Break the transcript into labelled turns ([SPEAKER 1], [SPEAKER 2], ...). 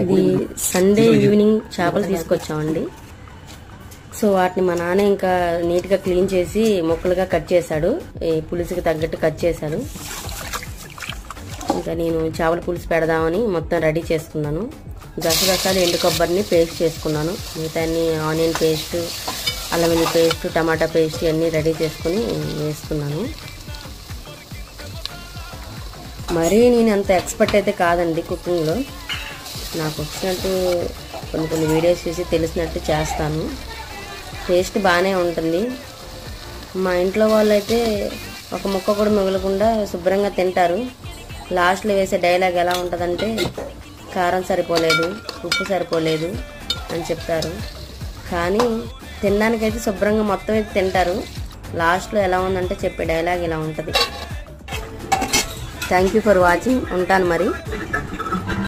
[SPEAKER 1] ఇది Sunday evening చేపలు తీసుకొచ్చామండి. So వాటిని మా నాన్న ఇంకా నీట్గా క్లీన్ చేసి ముక్కలుగా కట్ చేశాడు, ఈ పులుసుకి తగ్గట్టు కట్ చేశాడు. ఇంకా నేను చేపల పులుసు పెడదామని మొత్తం రెడీ చేసుకున్నాను. గసగసాలు ఎండు కొబ్బరిని పేస్ట్ చేసుకున్నాను, మిగతా ఆనియన్ పేస్ట్, అల్లం వెల్లుల్లి పేస్ట్, టమాటా పేస్ట్ అన్నీ రెడీ చేసుకుని వేసుకున్నాను. మరీ నేను అంత ఎక్స్పర్ట్ అయితే కాదండి కుకింగ్లో, నాకు వచ్చినట్టు కొన్ని వీడియోస్ చూసి తెలిసినట్టు చేస్తాను. టేస్ట్ బాగానే ఉంటుంది. మా ఇంట్లో వాళ్ళు అయితే ఒక ముక్క కూడా మిగలకుండా శుభ్రంగా తింటారు. లాస్ట్లో వేసే డైలాగ్ ఎలా ఉంటుందంటే కారం సరిపోలేదు, ఉప్పు సరిపోలేదు అని చెప్తారు. కానీ తినడానికైతే శుభ్రంగా మొత్తం అయితే తింటారు. లాస్ట్లో ఎలా ఉందంటే చెప్పే డైలాగ్ ఇలా ఉంటుంది. Thank you for watching. ఉంటాను మరి.